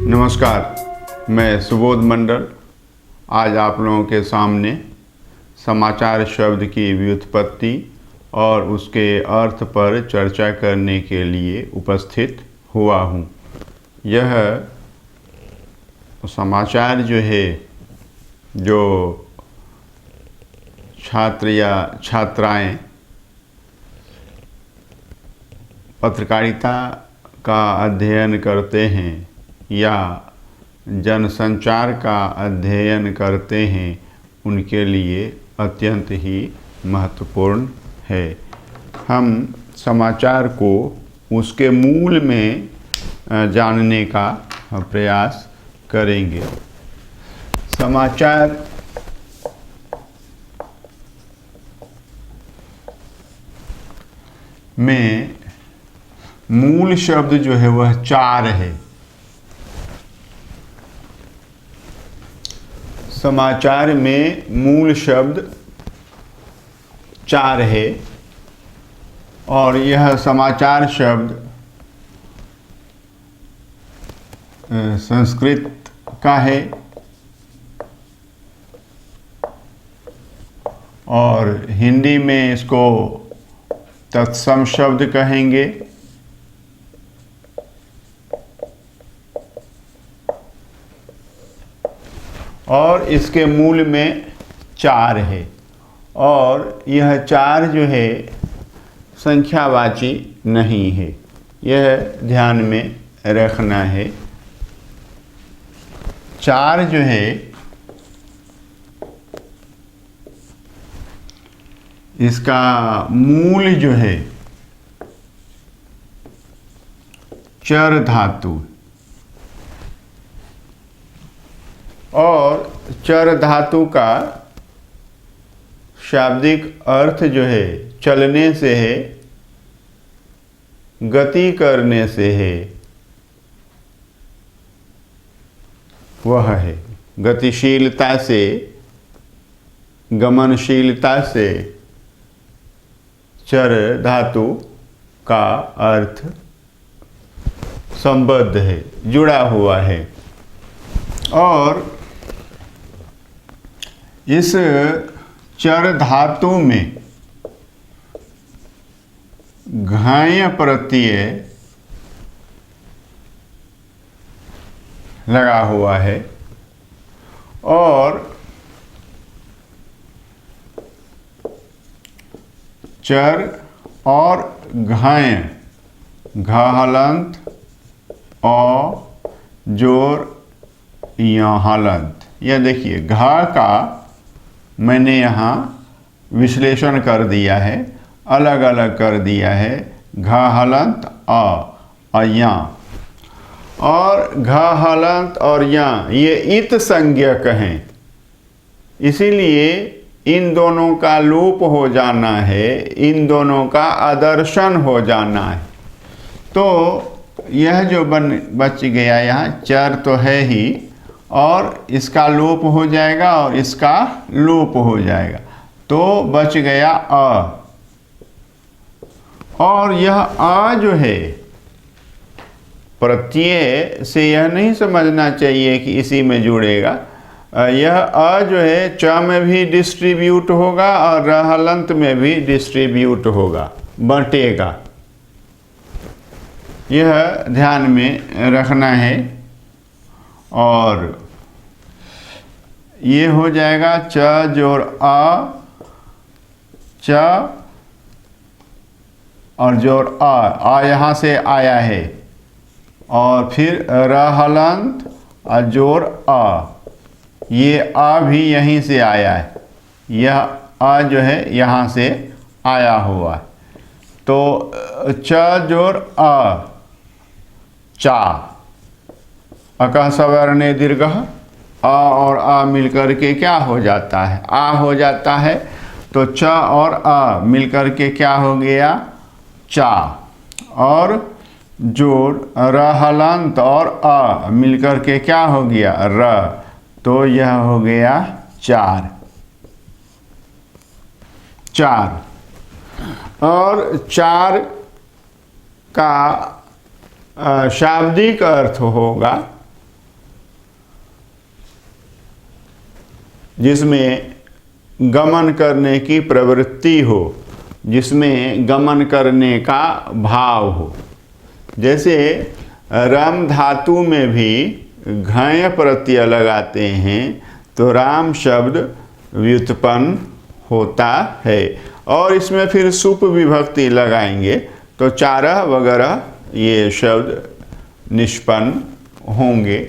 नमस्कार, मैं सुबोध मंडल आज आप लोगों के सामने समाचार शब्द की व्युत्पत्ति और उसके अर्थ पर चर्चा करने के लिए उपस्थित हुआ हूँ। यह समाचार जो है, जो छात्र या छात्राएं पत्रकारिता का अध्ययन करते हैं या जनसंचार का अध्ययन करते हैं, उनके लिए अत्यंत ही महत्वपूर्ण है। हम समाचार को उसके मूल में जानने का प्रयास करेंगे। समाचार में मूल शब्द जो है वह चार है। समाचार में मूल शब्द चार है और यह समाचार शब्द संस्कृत का है और हिंदी में इसको तत्सम शब्द कहेंगे और इसके मूल में चार है और यह चार जो है संख्यावाची नहीं है, यह ध्यान में रखना है। चार जो है इसका मूल जो है चर धातु और चर धातु का शाब्दिक अर्थ जो है चलने से है, गति करने से है, वह है गतिशीलता से, गमनशीलता से चर धातु का अर्थ संबद्ध है, जुड़ा हुआ है। और इस चर धातु में घाय प्रत्यय लगा हुआ है और चर और घाय घाहलंत और जोर यहाँ हलंत। यह देखिए, घा का मैंने यहाँ विश्लेषण कर दिया है, अलग अलग कर दिया है। घा हलंत अया और घा हलंत और या ये इत संज्ञक हैं, इसीलिए इन दोनों का लोप हो जाना है, इन दोनों का आदर्शन हो जाना है। तो यह जो बच गया यहाँ, चर तो है ही और इसका लोप हो जाएगा और इसका लोप हो जाएगा, तो बच गया अ। और यह अ जो है प्रत्यय से यह नहीं समझना चाहिए कि इसी में जुड़ेगा। यह अ जो है च में भी डिस्ट्रीब्यूट होगा और रहलंत में भी डिस्ट्रीब्यूट होगा, बंटेगा। यह ध्यान में रखना है और ये हो जाएगा च जोड़ आ, च और जोड़ आ यहाँ से आया है और फिर रहलंत और जोड़ आ, ये आ भी यहीं से आया है, यह आ जो है यहाँ से आया हुआ है। तो च जोड़ आ, चा, अकः सवर्णे दीर्घ, आ और आ मिलकर के क्या हो जाता है, आ हो जाता है। तो च और आ मिलकर के क्या हो गया, चा, और जोड़ रहलंत और आ मिलकर के क्या हो गया, र, तो यह हो गया चार। चार और चार का शाब्दिक अर्थ होगा जिसमें गमन करने की प्रवृत्ति हो, जिसमें गमन करने का भाव हो। जैसे रम धातु में भी घय प्रत्यय लगाते हैं तो राम शब्द व्युत्पन्न होता है, और इसमें फिर सुप विभक्ति लगाएंगे तो चारह वगैरह ये शब्द निष्पन्न होंगे।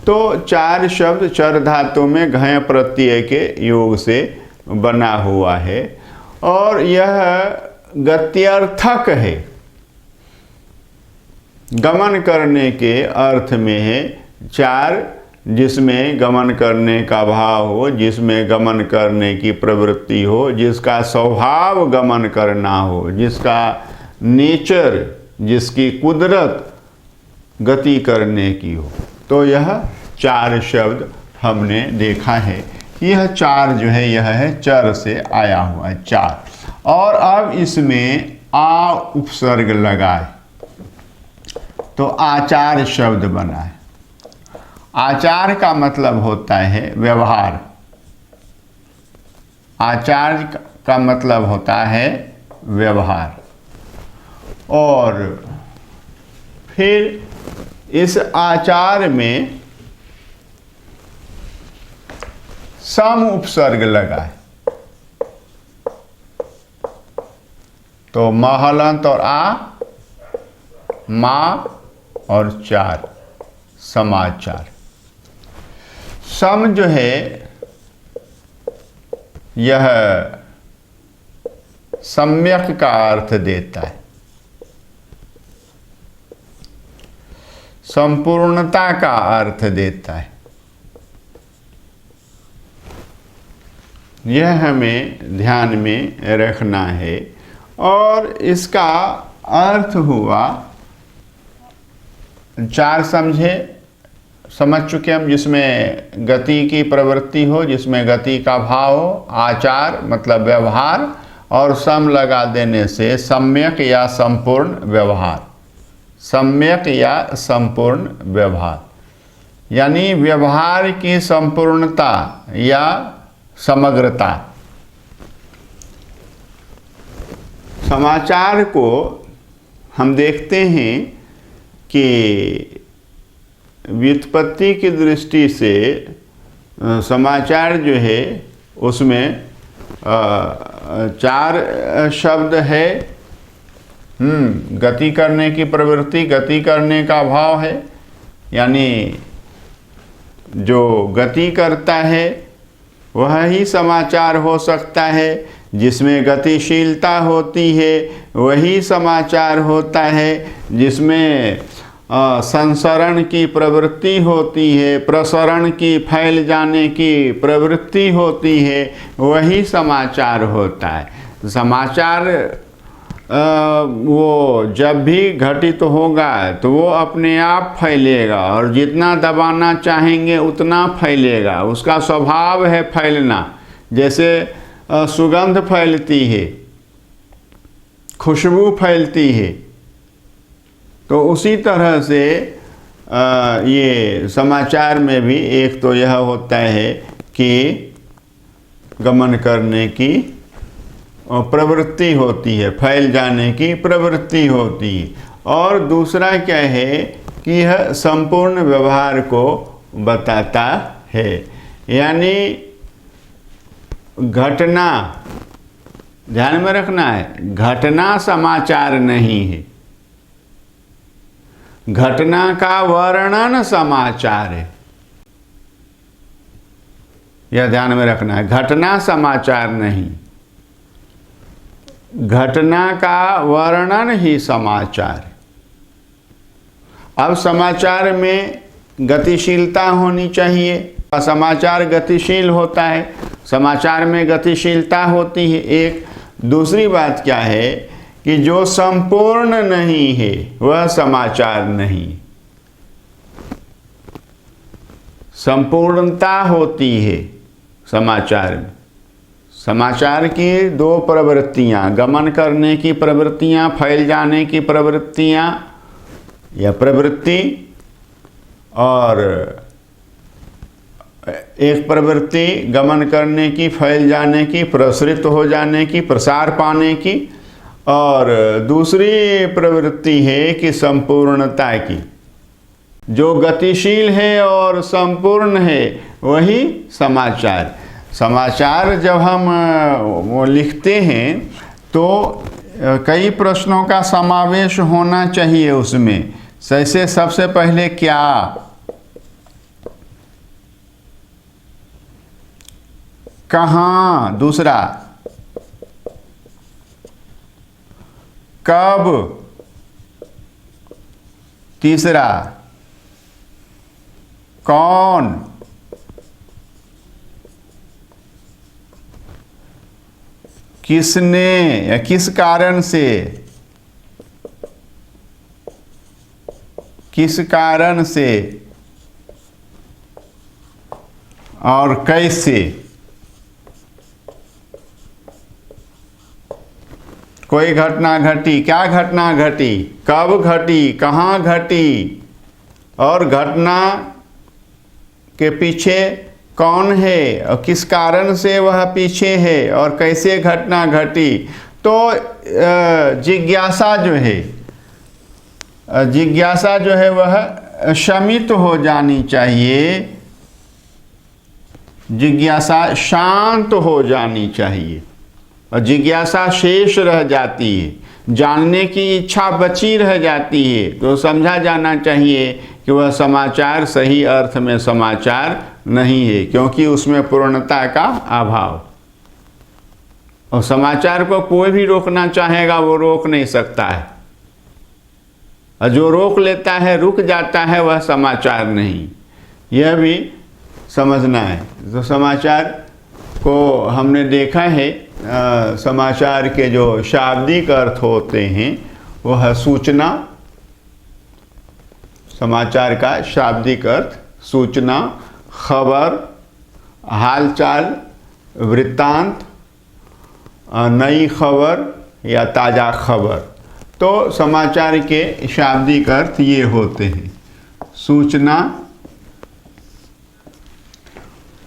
तो चार शब्द चर धातु में घय प्रत्यय के योग से बना हुआ है, और यह गत्यर्थक है, गमन करने के अर्थ में है। चार, जिसमें गमन करने का भाव हो, जिसमें गमन करने की प्रवृत्ति हो, जिसका स्वभाव गमन करना हो, जिसका नेचर, जिसकी कुदरत गति करने की हो। तो यह चार शब्द हमने देखा है। यह चार जो है यह है चर से आया हुआ है, चार। और अब इसमें आ उपसर्ग लगाए तो आचार शब्द बना है। आचार का मतलब होता है व्यवहार। आचार का मतलब होता है व्यवहार। और फिर इस आचार में सम उपसर्ग लगा है तो महलंत और आ, माँ और चार, समाचार। सम जो है यह सम्यक का अर्थ देता है, संपूर्णता का अर्थ देता है। यह हमें ध्यान में रखना है। और इसका अर्थ हुआ, चार समझ चुके हम, जिसमें गति की प्रवृत्ति हो, जिसमें गति का भाव हो। आचार मतलब व्यवहार, और सम लगा देने से सम्यक या संपूर्ण व्यवहार, सम्यक या संपूर्ण व्यवहार, यानी व्यवहार की संपूर्णता या समग्रता। समाचार को हम देखते हैं कि व्युत्पत्ति की दृष्टि से समाचार जो है उसमें चार शब्द है। गति करने की प्रवृत्ति, गति करने का भाव है, यानी जो गति करता है वह ही समाचार हो सकता है। जिसमें गतिशीलता होती है वही समाचार होता है। जिसमें संसरण की प्रवृत्ति होती है, प्रसरण की, फैल जाने की प्रवृत्ति होती है, वही समाचार होता है। समाचार वो जब भी घटित होगा तो वो अपने आप फैलेगा, और जितना दबाना चाहेंगे उतना फैलेगा। उसका स्वभाव है फैलना। जैसे सुगंध फैलती है, खुशबू फैलती है, तो उसी तरह से ये समाचार में भी एक तो यह होता है कि गमन करने की प्रवृत्ति होती है, फैल जाने की प्रवृत्ति होती है। और दूसरा क्या है कि यह संपूर्ण व्यवहार को बताता है, यानी घटना, ध्यान में रखना है, घटना समाचार नहीं है, घटना का वर्णन समाचार है। यह ध्यान में रखना है, घटना समाचार नहीं, घटना का वर्णन ही समाचार है। अब समाचार में गतिशीलता होनी चाहिए। समाचार गतिशील होता है, समाचार में गतिशीलता होती है। एक दूसरी बात क्या है कि जो संपूर्ण नहीं है वह समाचार नहीं। संपूर्णता होती है समाचार में। समाचार की दो प्रवृत्तियां, गमन करने की प्रवृत्तियां, फैल जाने की प्रवृत्तियां या प्रवृत्ति, और एक प्रवृत्ति गमन करने की, फैल जाने की, प्रसरित हो जाने की, प्रसार पाने की, और दूसरी प्रवृत्ति है कि संपूर्णता की। जो गतिशील है और संपूर्ण है वही समाचार। समाचार जब हम वो लिखते हैं तो कई प्रश्नों का समावेश होना चाहिए उसमें। जैसे सबसे पहले क्या, कहाँ, दूसरा कब, तीसरा कौन, किसने या किस कारण से, किस कारण से, और कैसे। कोई घटना घटी, क्या घटना घटी, कब घटी, कहाँ घटी, और घटना के पीछे कौन है और किस कारण से वह पीछे है और कैसे घटना घटी। तो जिज्ञासा जो है, जिज्ञासा जो है वह शमित हो जानी चाहिए, जिज्ञासा शांत हो जानी चाहिए, और जिज्ञासा शेष रह जाती है, जानने की इच्छा बची रह जाती है। तो समझा जाना चाहिए कि वह समाचार सही अर्थ में समाचार नहीं है, क्योंकि उसमें पूर्णता का अभाव। और समाचार को कोई भी रोकना चाहेगा वो रोक नहीं सकता है, और जो रोक लेता है, रुक जाता है, वह समाचार नहीं। यह भी समझना है। तो समाचार को हमने देखा है, समाचार के जो शाब्दिक अर्थ होते हैं वह सूचना, समाचार का शाब्दिक अर्थ सूचना, खबर, हालचाल, वृत्तांत, नई खबर या ताज़ा खबर। तो समाचार के शाब्दिक अर्थ ये होते हैं, सूचना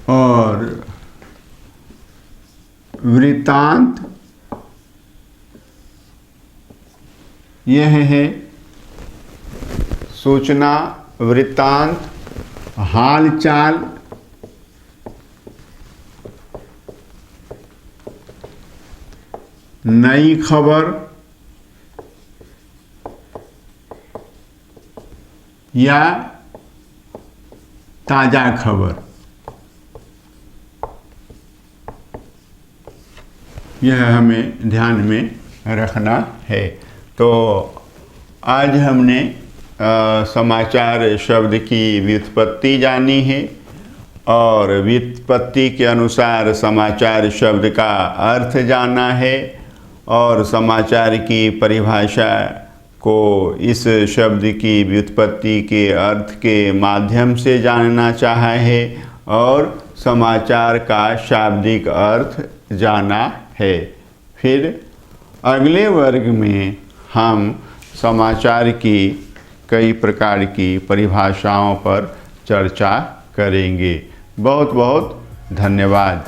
और वृत्तांत, यह है सूचना, वृत्तांत, हालचाल, नई खबर या ताज़ा खबर। यह हमें ध्यान में रखना है। तो आज हमने समाचार शब्द की व्युत्पत्ति जानी है, और व्युत्पत्ति के अनुसार समाचार शब्द का अर्थ जाना है, और समाचार की परिभाषा को इस शब्द की व्युत्पत्ति के अर्थ के माध्यम से जानना चाहा है, और समाचार का शाब्दिक अर्थ जाना है। फिर अगले वर्ग में हम समाचार की कई प्रकार की परिभाषाओं पर चर्चा करेंगे। बहुत बहुत धन्यवाद।